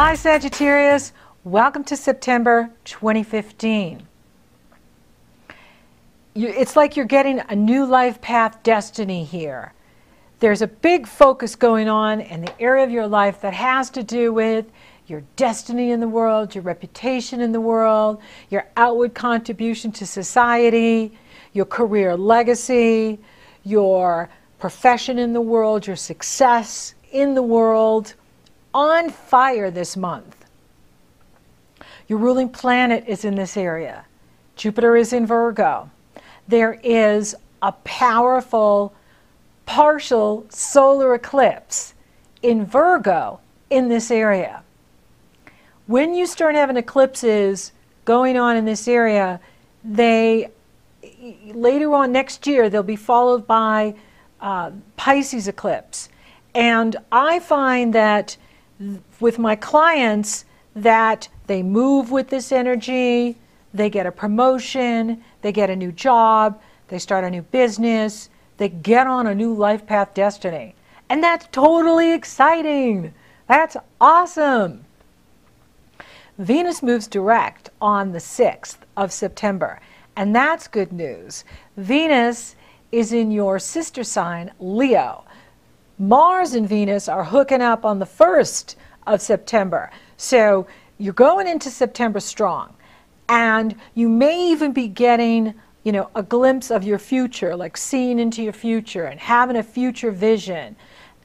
Hi Sagittarius, welcome to September 2015. It's like you're getting a new life path destiny here. There's a big focus going on in the area of your life that has to do with your destiny in the world, your reputation in the world, your outward contribution to society, your career legacy, your profession in the world, your success in the world. On fire this month. Your ruling planet is in this area. Jupiter is in Virgo. There is a powerful partial solar eclipse in Virgo in this area. When you start having eclipses going on in this area, later on next year, they'll be followed by Pisces eclipse. And I find that with my clients that they move with this energy, they get a promotion, they get a new job, they start a new business, they get on a new life path destiny. And that's totally exciting. That's awesome. Venus moves direct on the 6th of September, and that's good news. Venus is in your sister sign, Leo. Mars and Venus are hooking up on the 1st of September. So you're going into September strong. And you may even be getting, a glimpse of your future, like seeing into your future and having a future vision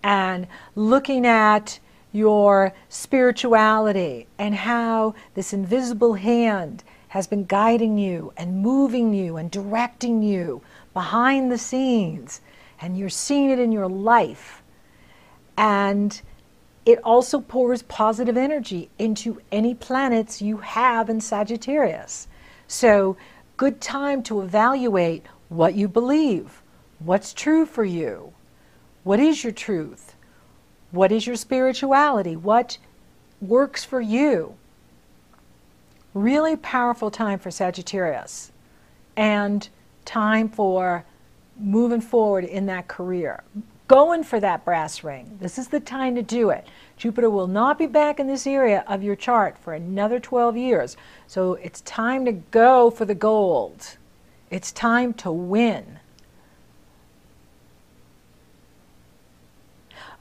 and looking at your spirituality and how this invisible hand has been guiding you and moving you and directing you behind the scenes. And you're seeing it in your life. And it also pours positive energy into any planets you have in Sagittarius. So, good time to evaluate what you believe, what's true for you, what is your truth, what is your spirituality, what works for you. Really powerful time for Sagittarius and time for moving forward in that career. Going for that brass ring. This is the time to do it. Jupiter will not be back in this area of your chart for another 12 years. So it's time to go for the gold. It's time to win.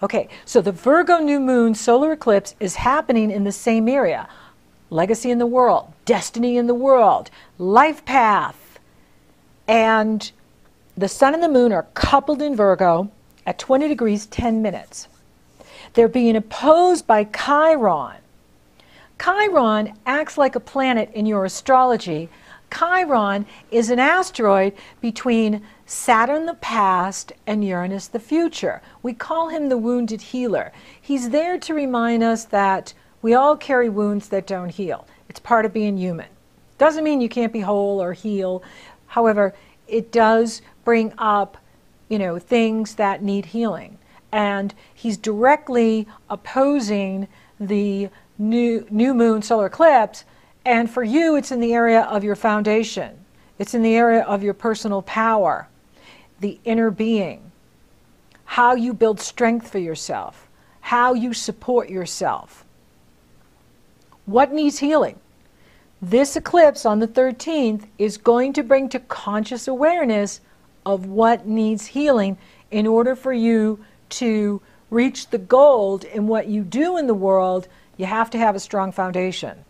Okay, so the Virgo New Moon solar eclipse is happening in the same area. Legacy in the world, destiny in the world, life path. And the sun and the moon are coupled in Virgo at 20 degrees 10 minutes. They're being opposed by Chiron. Chiron acts like a planet in your astrology. Chiron is an asteroid between Saturn the past and Uranus the future. We call him the wounded healer. He's there to remind us that we all carry wounds that don't heal. It's part of being human. Doesn't mean you can't be whole or heal. However, it does bring up things that need healing. And he's directly opposing the new moon solar eclipse. And for you, it's in the area of your foundation. It's in the area of your personal power, the inner being, how you build strength for yourself, how you support yourself. What needs healing? This eclipse on the 13th is going to bring to conscious awareness of what needs healing in order for you to reach the gold in what you do in the world. You have to have a strong foundation.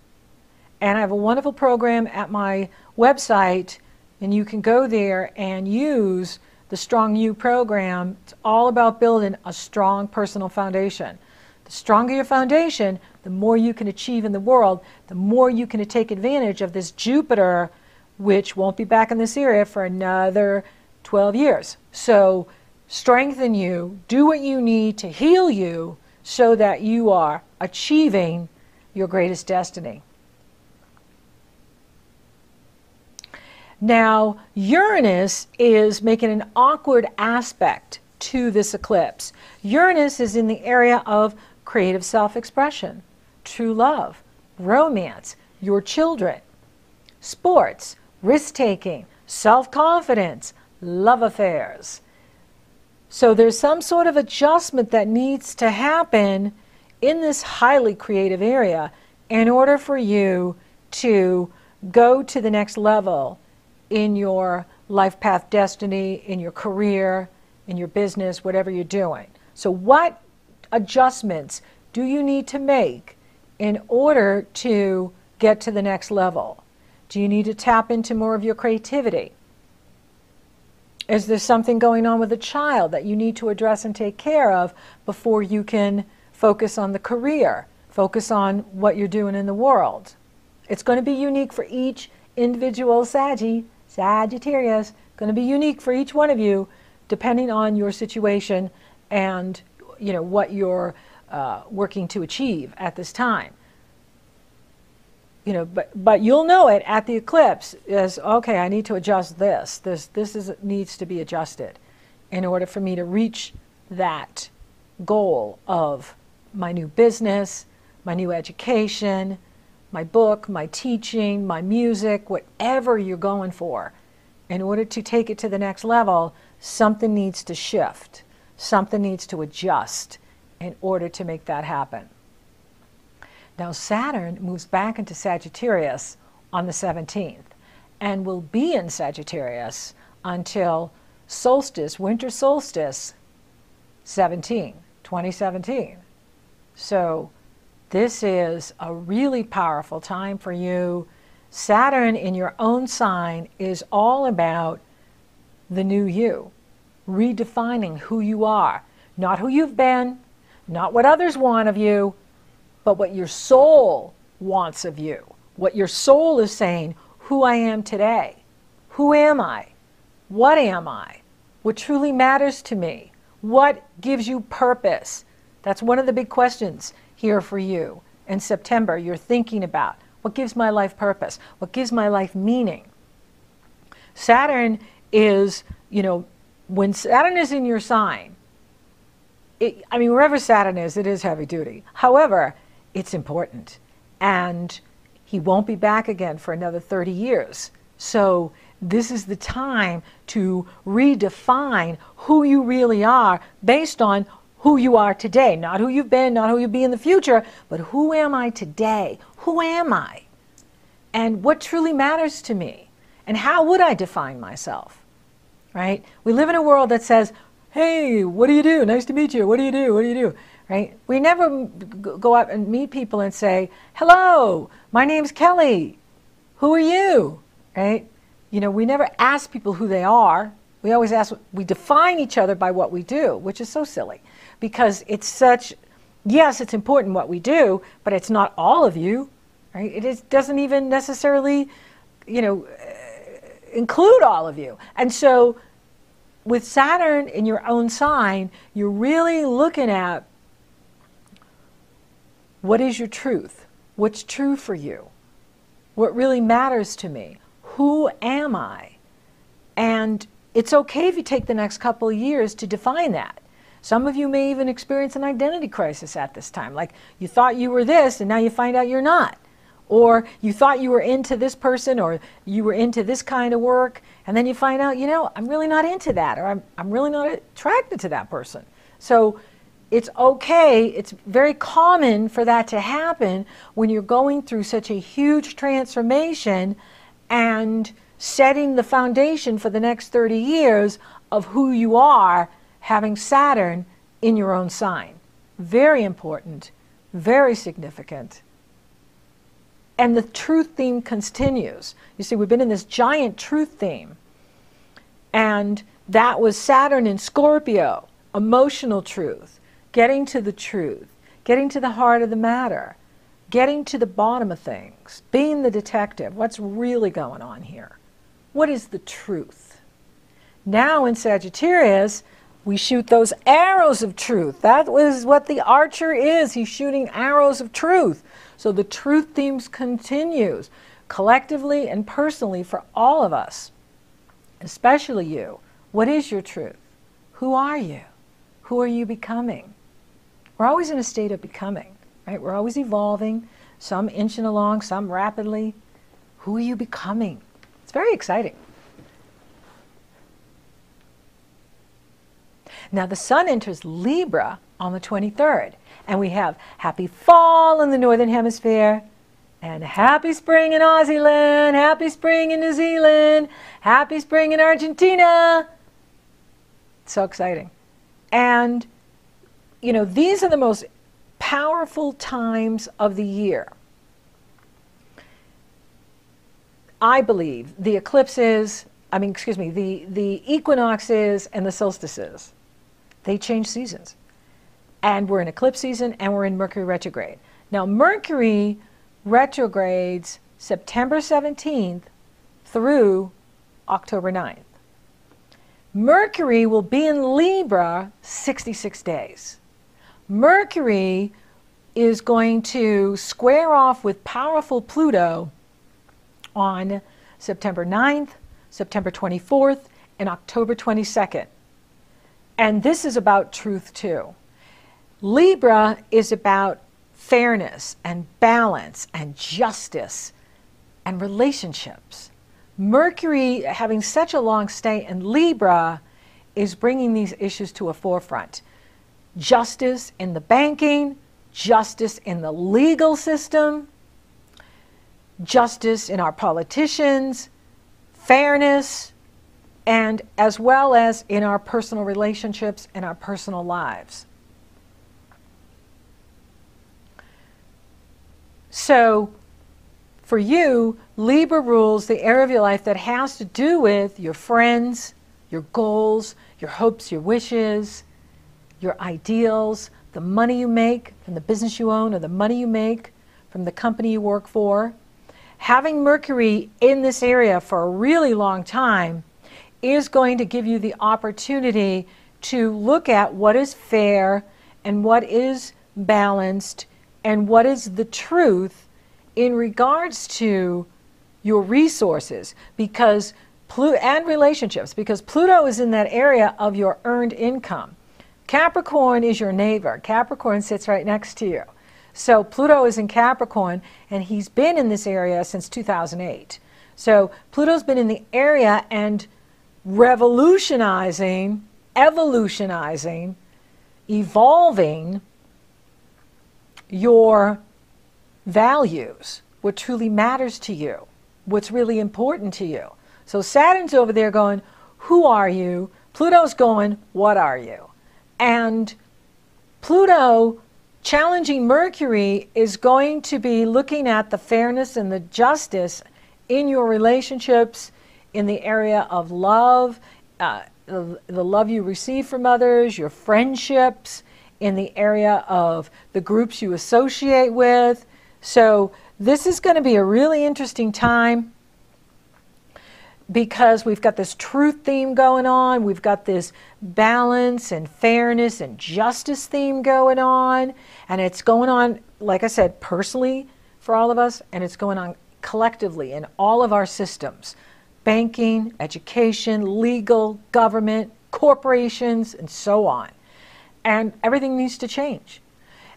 And I have a wonderful program at my website, and you can go there and use the Strong You program. It's all about building a strong personal foundation. The stronger your foundation, the more you can achieve in the world, the more you can take advantage of this Jupiter, which won't be back in this area for another 12 years. So strengthen you, do what you need to heal you so that you are achieving your greatest destiny. Now, Uranus is making an awkward aspect to this eclipse. Uranus is in the area of creative self-expression, true love, romance, your children, sports, risk-taking, self-confidence, love affairs. So there's some sort of adjustment that needs to happen in this highly creative area in order for you to go to the next level in your life path destiny, in your career, in your business, whatever you're doing. So what adjustments do you need to make in order to get to the next level? Do you need to tap into more of your creativity? Is there something going on with a child that you need to address and take care of before you can focus on the career, focus on what you're doing in the world? It's going to be unique for each individual Sagittarius, going to be unique for each one of you, depending on your situation and what you're working to achieve at this time. But you'll know it at the eclipse as, okay, I need to adjust this. This needs to be adjusted in order for me to reach that goal of my new business, my new education, my book, my teaching, my music, whatever you're going for. In order to take it to the next level, something needs to shift. Something needs to adjust in order to make that happen. Now Saturn moves back into Sagittarius on the 17th and will be in Sagittarius until solstice, winter solstice, 2017. So this is a really powerful time for you. Saturn in your own sign is all about the new you, redefining who you are, not who you've been, not what others want of you, but what your soul wants of you. What your soul is saying, who I am today. Who am I? What am I? What truly matters to me? What gives you purpose? That's one of the big questions here for you in September. You're thinking about, what gives my life purpose? What gives my life meaning? Saturn is, when Saturn is in your sign, wherever Saturn is, it is heavy duty. However, it's important. And he won't be back again for another 30 years. So this is the time to redefine who you really are based on who you are today. Not who you've been, not who you'll be in the future, but who am I today? Who am I? And what truly matters to me? And how would I define myself? Right? We live in a world that says, hey, what do you do? Nice to meet you. What do you do? What do you do? Right? We never go up and meet people and say, hello, my name's Kelley. Who are you? Right? We never ask people who they are. We always we define each other by what we do, which is so silly because it's such, yes, it's important what we do, but it's not all of you, right? It doesn't even necessarily, include all of you. And so with Saturn in your own sign, you're really looking at what is your truth? What's true for you? What really matters to me? Who am I? And it's okay if you take the next couple of years to define that. Some of you may even experience an identity crisis at this time. Like you thought you were this and now you find out you're not. Or you thought you were into this person or you were into this kind of work and then you find out, I'm really not into that or I'm really not attracted to that person. So it's okay, it's very common for that to happen when you're going through such a huge transformation and setting the foundation for the next 30 years of who you are, having Saturn in your own sign. Very important, very significant. And the truth theme continues. You see, we've been in this giant truth theme. And that was Saturn in Scorpio, emotional truth, getting to the truth, getting to the heart of the matter, getting to the bottom of things, being the detective. What's really going on here? What is the truth? Now in Sagittarius, we shoot those arrows of truth. That was what the archer is. He's shooting arrows of truth. So the truth themes continues collectively and personally for all of us, especially you. What is your truth? Who are you? Who are you becoming? We're always in a state of becoming, right? We're always evolving, some inching along, some rapidly. Who are you becoming? It's very exciting. Now the sun enters Libra on the 23rd, and we have happy fall in the Northern Hemisphere, and happy spring in Aussie land, happy spring in New Zealand, happy spring in Argentina. So exciting. And, you know, these are the most powerful times of the year. I believe the eclipses, the equinoxes and the solstices, they change seasons. And we're in eclipse season and we're in Mercury retrograde. Now, Mercury retrogrades September 17th through October 9th. Mercury will be in Libra 66 days. Mercury is going to square off with powerful Pluto on September 9th, September 24th, and October 22nd. And this is about truth too. Libra is about fairness and balance and justice and relationships. Mercury, having such a long stay in Libra, is bringing these issues to a forefront. Justice in the banking, justice in the legal system, justice in our politicians, fairness, and as well as in our personal relationships and our personal lives. So, for you, Libra rules the area of your life that has to do with your friends, your goals, your hopes, your wishes, your ideals, the money you make from the business you own or the money you make from the company you work for. Having Mercury in this area for a really long time is going to give you the opportunity to look at what is fair and what is balanced and what is the truth in regards to your resources and relationships, because Pluto is in that area of your earned income. Capricorn is your neighbor. Capricorn sits right next to you. So Pluto is in Capricorn, and he's been in this area since 2008. So Pluto's been in the area and revolutionizing, evolutionizing, evolving your values, what truly matters to you, what's really important to you. So Saturn's over there going, who are you? Pluto's going, what are you? And Pluto challenging Mercury is going to be looking at the fairness and the justice in your relationships, in the area of love, the love you receive from others, your friendships, in the area of the groups you associate with. So this is going to be a really interesting time because we've got this truth theme going on. We've got this balance and fairness and justice theme going on. And it's going on, like I said, personally for all of us, and it's going on collectively in all of our systems. Banking, education, legal, government, corporations, and so on. And everything needs to change.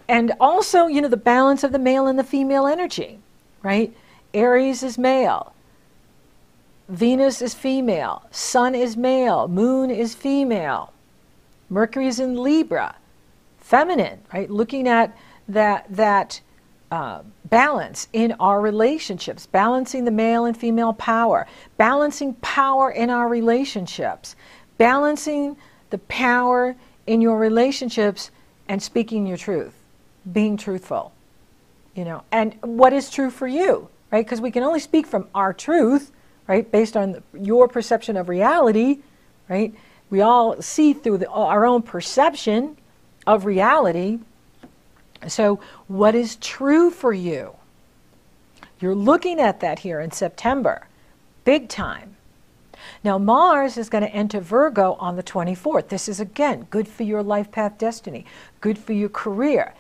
And also, you know, the balance of the male and the female energy, right? Aries is male. Venus is female. Sun is male. Moon is female. Mercury is in Libra. Feminine, right? Looking at that balance in our relationships. Balancing the male and female power. Balancing power in our relationships. Balancing the power in your relationships and speaking your truth. Being truthful, you know, and what is true for you, right? Because we can only speak from our truth, right? Based on your perception of reality, right? We all see through our own perception of reality. So what is true for you? You're looking at that here in September, big time. Now Mars is going to enter Virgo on the 24th. This is, again, good for your life path destiny, good for your career.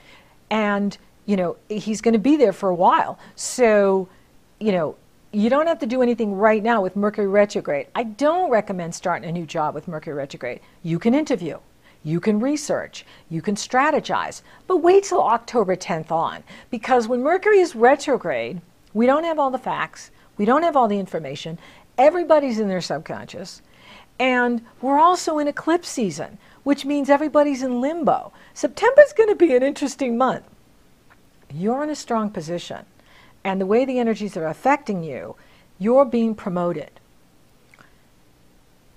And, you know, he's going to be there for a while. So, you know, you don't have to do anything right now with Mercury retrograde. I don't recommend starting a new job with Mercury retrograde. You can interview, you can research, you can strategize, but wait till October 10th on. Because when Mercury is retrograde, we don't have all the facts, we don't have all the information, Everybody's in their subconscious. And we're also in eclipse season, which means everybody's in limbo. September's going to be an interesting month. You're in a strong position. And the way the energies are affecting you, you're being promoted.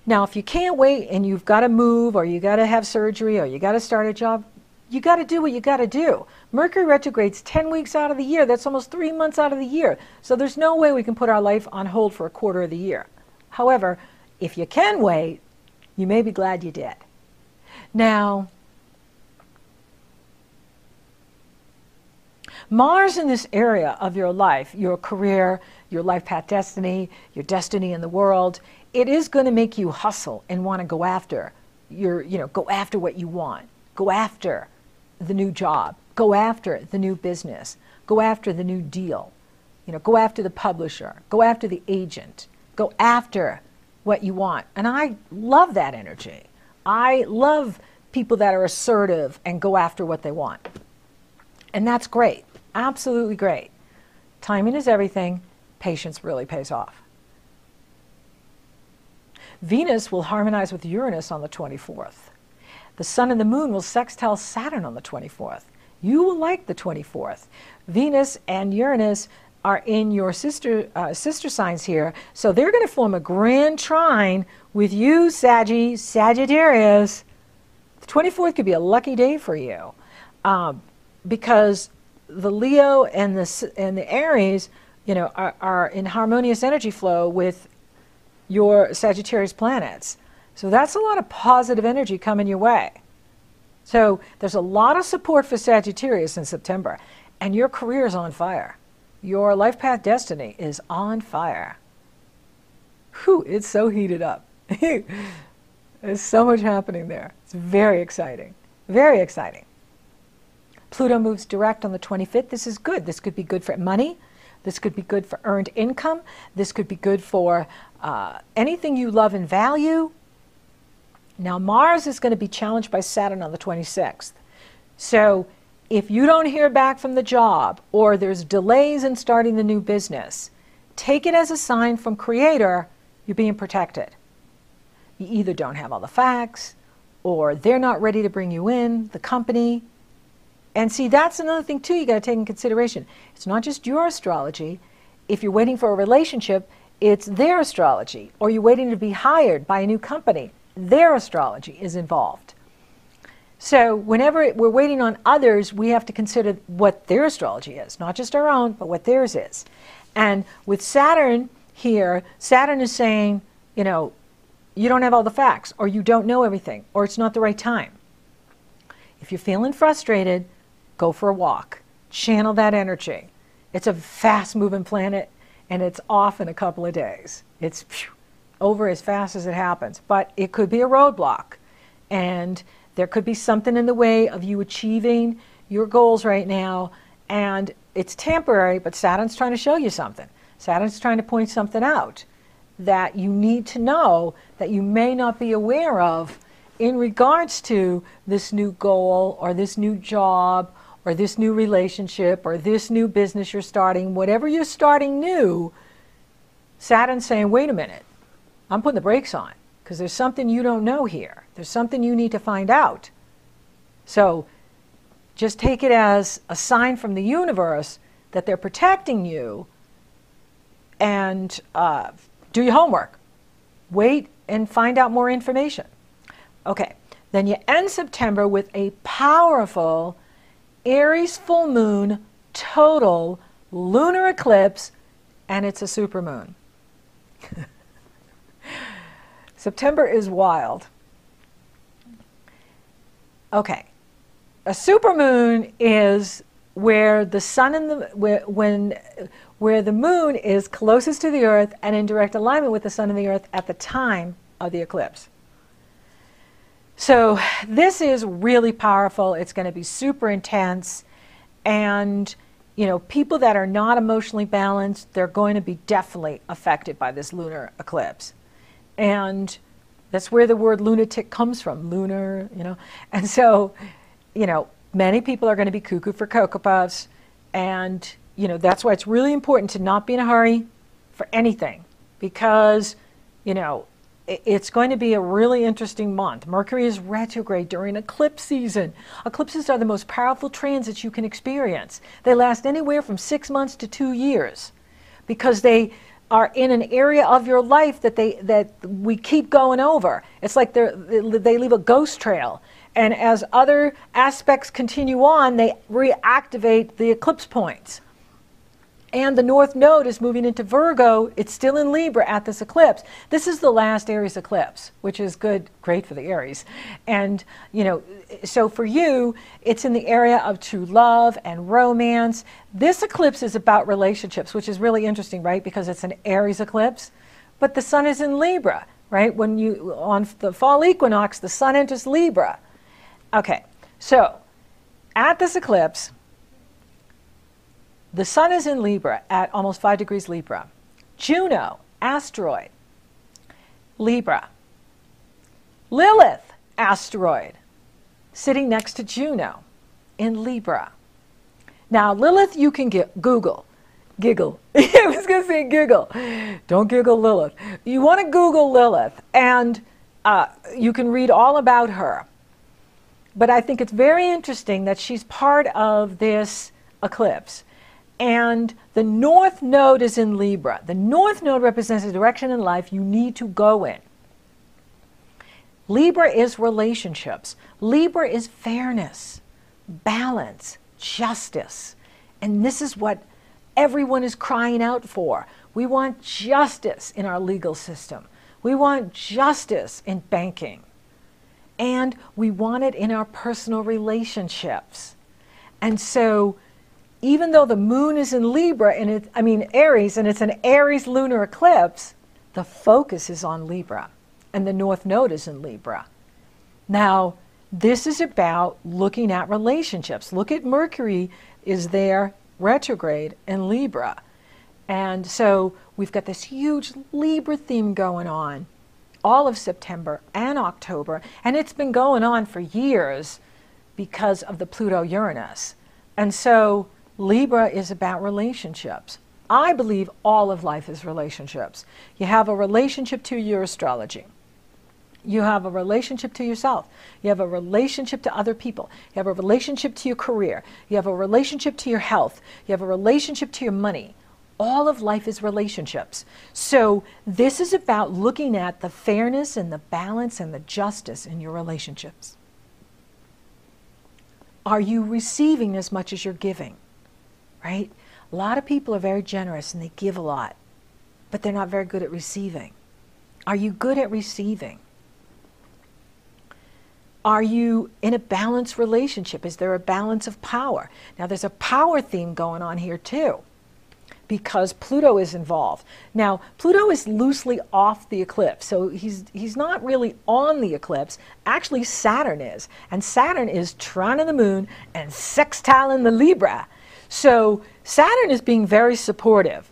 Now, if you can't wait and you've got to move, or you got to have surgery, or you got to start a job, you got to do what you got to do. Mercury retrograde's 10 weeks out of the year. That's almost 3 months out of the year. So there's no way we can put our life on hold for a quarter of the year. However, if you can wait, you may be glad you did. Now, Mars in this area of your life, your career, your life path destiny, your destiny in the world, it is going to make you hustle and want to go after go after what you want. Go after the new job. Go after the new business. Go after the new deal. Go after the publisher. Go after the agent. Go after what you want. And I love that energy. I love people that are assertive and go after what they want. And that's great. Absolutely great. Timing is everything. Patience really pays off. Venus will harmonize with Uranus on the 24th. The Sun and the Moon will sextile Saturn on the 24th. You will like the 24th. Venus and Uranus are in your sister signs here, so they're going to form a grand trine with you, Sagittarius. The 24th could be a lucky day for you, because the Leo and the Aries, are in harmonious energy flow with your Sagittarius planets. So that's a lot of positive energy coming your way. So there's a lot of support for Sagittarius in September, and your career is on fire. Your life path destiny is on fire. Whew, it's so heated up. There's so much happening there. It's very exciting. Very exciting. Pluto moves direct on the 25th. This is good. This could be good for money. This could be good for earned income. This could be good for anything you love and value. Now, Mars is going to be challenged by Saturn on the 26th. So if you don't hear back from the job, or there's delays in starting the new business, take it as a sign from Creator you're being protected. You either don't have all the facts, or they're not ready to bring you in, the company. And see, that's another thing too you got to take in consideration. It's not just your astrology. If you're waiting for a relationship, it's their astrology. Or you're waiting to be hired by a new company, their astrology is involved. So whenever we're waiting on others, we have to consider what their astrology is, not just our own, but what theirs is. And with Saturn here, Saturn is saying, you don't have all the facts, or you don't know everything, or it's not the right time. If you're feeling frustrated, go for a walk. Channel that energy. It's a fast-moving planet, and it's off in a couple of days. It's over as fast as it happens. But it could be a roadblock, and there could be something in the way of you achieving your goals right now, and it's temporary, but Saturn's trying to show you something. Saturn's trying to point something out that you need to know that you may not be aware of in regards to this new goal, or this new job, or this new relationship, or this new business you're starting. Whatever you're starting new, Saturn's saying, wait a minute, I'm putting the brakes on, because there's something you don't know here. There's something you need to find out. So just take it as a sign from the universe that they're protecting you, and do your homework. Wait and find out more information. Okay, then you end September with a powerful Aries full moon, total lunar eclipse, and it's a supermoon. September is wild. Okay, a supermoon is where the sun and where the moon is closest to the earth and in direct alignment with the sun and the earth at the time of the eclipse. So this is really powerful. It's going to be super intense, and people that are not emotionally balanced, they're going to be definitely affected by this lunar eclipse. And that's where the word lunatic comes from, lunar, And so, many people are going to be cuckoo for Cocoa Puffs, and that's why it's really important to not be in a hurry for anything. because, you know, it's going to be a really interesting month. Mercury is retrograde during eclipse season. Eclipses are the most powerful transits you can experience. They last anywhere from 6 months to 2 years because they are in an area of your life that we keep going over. It's like they leave a ghost trail. And as other aspects continue on, they reactivate the eclipse points. And the North Node is moving into Virgo. It's still in Libra at this eclipse. This is the last Aries eclipse, which is great for the Aries. And, you know, so for you, it's in the area of true love and romance. This eclipse is about relationships, which is really interesting, right? Because it's an Aries eclipse, but the sun is in Libra, right? On the fall equinox, the sun enters Libra. Okay, so at this eclipse, the sun is in Libra at almost 5 degrees Libra. Juno, asteroid, Libra. Lilith, asteroid, sitting next to Juno in Libra. Now, Lilith, you can Giggle. I was going to say giggle. Don't giggle Lilith. You want to Google Lilith, and you can read all about her. But I think it's very interesting that she's part of this eclipse. And the North Node is in Libra. The North Node represents a direction in life you need to go in. Libra is relationships. Libra is fairness, balance, justice. And this is what everyone is crying out for. We want justice in our legal system. We want justice in banking. And we want it in our personal relationships. And so, even though the moon is in Libra, Aries, and it's an Aries lunar eclipse, the focus is on Libra, and the North Node is in Libra. Now, this is about looking at relationships. Look at Mercury is there, retrograde, in Libra. And so we've got this huge Libra theme going on all of September and October, and it's been going on for years because of the Pluto-Uranus. And so Libra is about relationships. I believe all of life is relationships. You have a relationship to your astrology. You have a relationship to yourself. You have a relationship to other people. You have a relationship to your career. You have a relationship to your health. You have a relationship to your money. All of life is relationships. So this is about looking at the fairness and the balance and the justice in your relationships. Are you receiving as much as you're giving? Right? A lot of people are very generous and they give a lot, but they're not very good at receiving. Are you good at receiving? Are you in a balanced relationship? Is there a balance of power? Now, there's a power theme going on here too, because Pluto is involved. Now, Pluto is loosely off the eclipse, so he's not really on the eclipse. Actually, Saturn is, and Saturn is trining the moon and sextiling the Libra. So Saturn is being very supportive.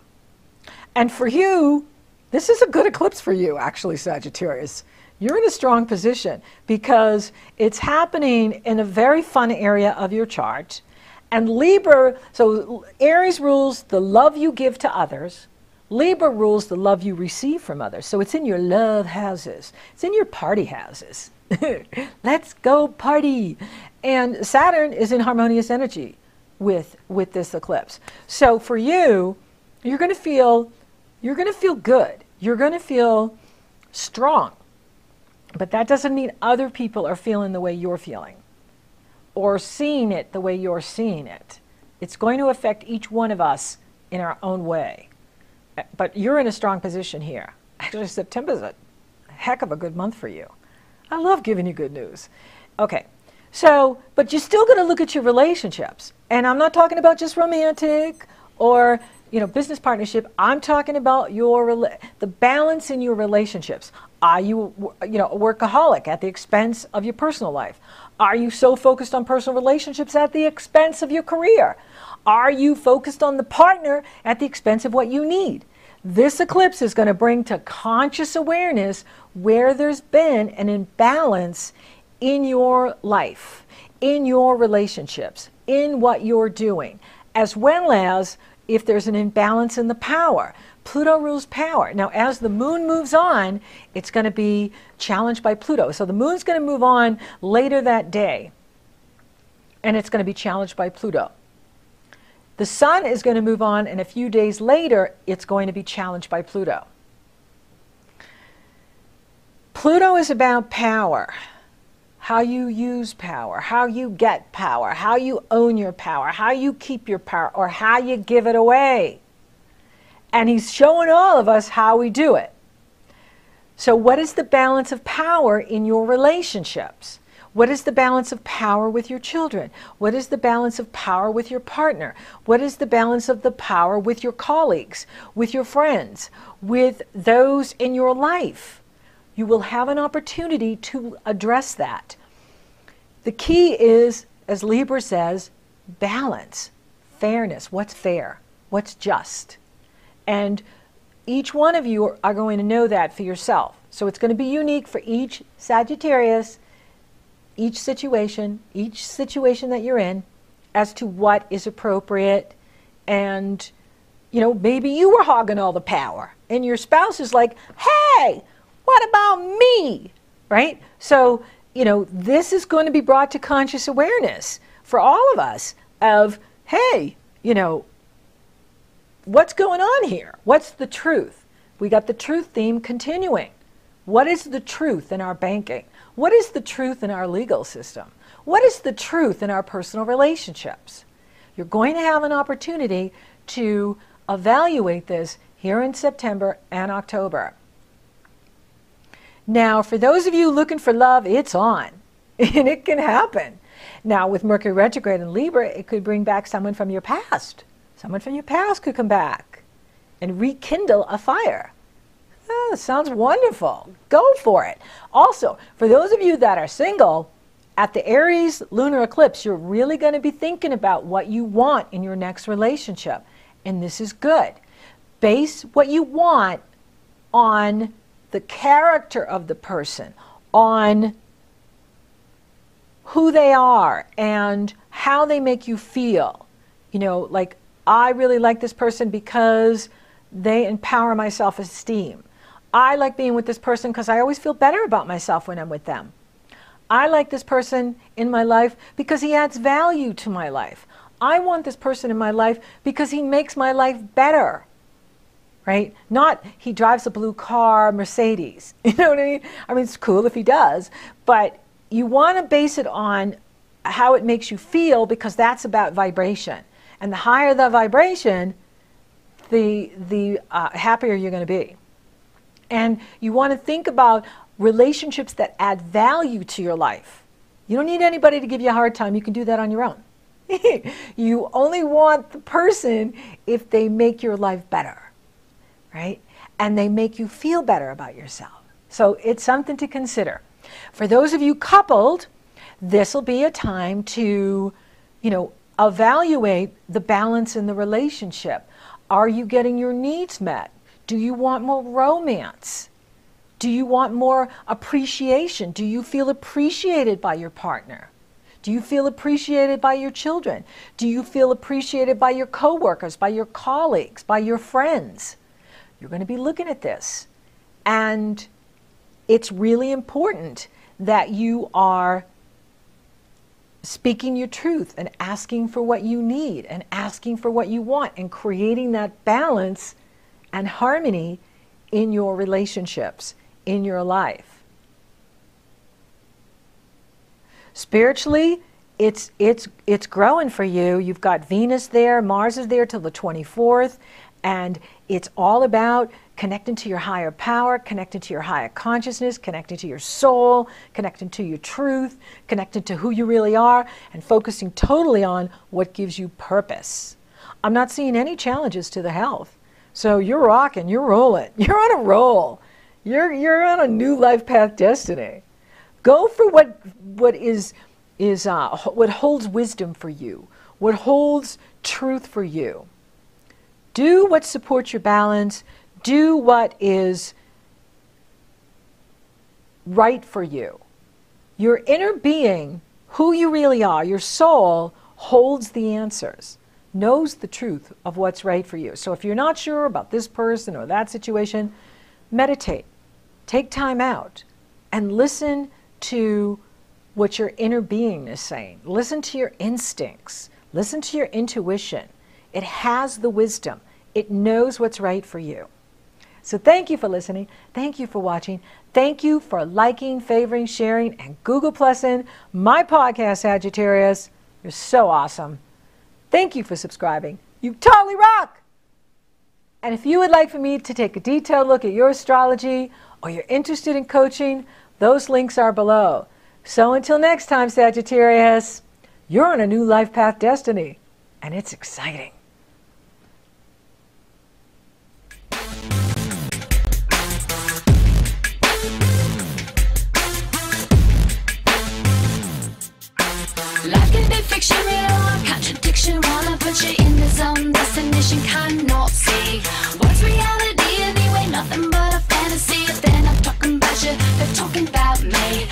And for you, this is a good eclipse for you, actually, Sagittarius. You're in a strong position because it's happening in a very fun area of your chart. And Libra, so Aries rules the love you give to others. Libra rules the love you receive from others. So it's in your love houses. It's in your party houses. Let's go party. And Saturn is in harmonious energy with this eclipse. So for you, you're going to feel good. You're going to feel strong. But that doesn't mean other people are feeling the way you're feeling or seeing it the way you're seeing it. It's going to affect each one of us in our own way. But you're in a strong position here. Actually, September's a heck of a good month for you. I love giving you good news. Okay, so, but you're still going to look at your relationships. And I'm not talking about just romantic or, business partnership. I'm talking about the balance in your relationships. Are you, a workaholic at the expense of your personal life? Are you so focused on personal relationships at the expense of your career? Are you focused on the partner at the expense of what you need? This eclipse is going to bring to conscious awareness where there's been an imbalance in your life, in your relationships, in what you're doing, as well as if there's an imbalance in the power. Pluto rules power. Now, as the moon moves on, it's going to be challenged by Pluto. So the moon's going to move on later that day, and it's going to be challenged by Pluto. The sun is going to move on, and a few days later, it's going to be challenged by Pluto. Pluto is about power, how you use power, how you get power, how you own your power, how you keep your power, or how you give it away. And he's showing all of us how we do it. So what is the balance of power in your relationships? What is the balance of power with your children? What is the balance of power with your partner? What is the balance of the power with your colleagues, with your friends, with those in your life? You will have an opportunity to address that. The key is, as Libra says, balance, fairness. What's fair? What's just? And each one of you are going to know that for yourself. So it's going to be unique for each Sagittarius, each situation that you're in, as to what is appropriate. And, you know, maybe you were hogging all the power and your spouse is like, hey, what about me? Right? So, you know, this is going to be brought to conscious awareness for all of us of, hey, you know, what's going on here? What's the truth? We got the truth theme continuing. What is the truth in our banking? What is the truth in our legal system? What is the truth in our personal relationships? You're going to have an opportunity to evaluate this here in September and October. Now, for those of you looking for love, it's on, and it can happen. Now, with Mercury retrograde in Libra, it could bring back someone from your past. Someone from your past could come back and rekindle a fire. Oh, sounds wonderful. Go for it. Also, for those of you that are single, at the Aries lunar eclipse, you're really going to be thinking about what you want in your next relationship. And this is good. Base what you want on the character of the person, on who they are and how they make you feel. You know, like, I really like this person because they empower my self-esteem. I like being with this person because I always feel better about myself when I'm with them. I like this person in my life because he adds value to my life. I want this person in my life because he makes my life better, right? Not he drives a blue car, Mercedes. You know what I mean? I mean, it's cool if he does, but you want to base it on how it makes you feel, because that's about vibration. And the higher the vibration, the happier you're going to be. And you want to think about relationships that add value to your life. You don't need anybody to give you a hard time. You can do that on your own. You only want the person if they make your life better, right? And they make you feel better about yourself. So it's something to consider. For those of you coupled, this will be a time to, you know, evaluate the balance in the relationship. Are you getting your needs met? Do you want more romance? Do you want more appreciation? Do you feel appreciated by your partner? Do you feel appreciated by your children? Do you feel appreciated by your coworkers, by your colleagues, by your friends? You're going to be looking at this. And it's really important that you are speaking your truth and asking for what you need and asking for what you want and creating that balance and harmony in your relationships, in your life. Spiritually, it's growing for you. You've got Venus there, Mars is there till the 24th, and it's all about connecting to your higher power, connecting to your higher consciousness, connecting to your soul, connecting to your truth, connecting to who you really are, and focusing totally on what gives you purpose. I'm not seeing any challenges to the health. So you're rocking, you're rolling, you're on a roll. You're on a new life path destiny. Go for what holds wisdom for you, what holds truth for you. Do what supports your balance. Do what is right for you. Your inner being, who you really are, your soul, holds the answers. knows the truth of what's right for you. So if you're not sure about this person or that situation, meditate. Take time out and listen to what your inner being is saying. Listen to your instincts. Listen to your intuition. It has the wisdom. It knows what's right for you. So thank you for listening. Thank you for watching. Thank you for liking, favoring, sharing, and Google Plussing my podcast, Sagittarius. You're so awesome. Thank you for subscribing. You totally rock! And if you would like for me to take a detailed look at your astrology, or you're interested in coaching, those links are below. So until next time, Sagittarius, you're on a new life path destiny, and it's exciting. Life can be fiction, real contradiction. Wanna put you in the zone, destination cannot see. What's reality anyway? Nothing but a fantasy. If they're not talking about you, they're talking about me.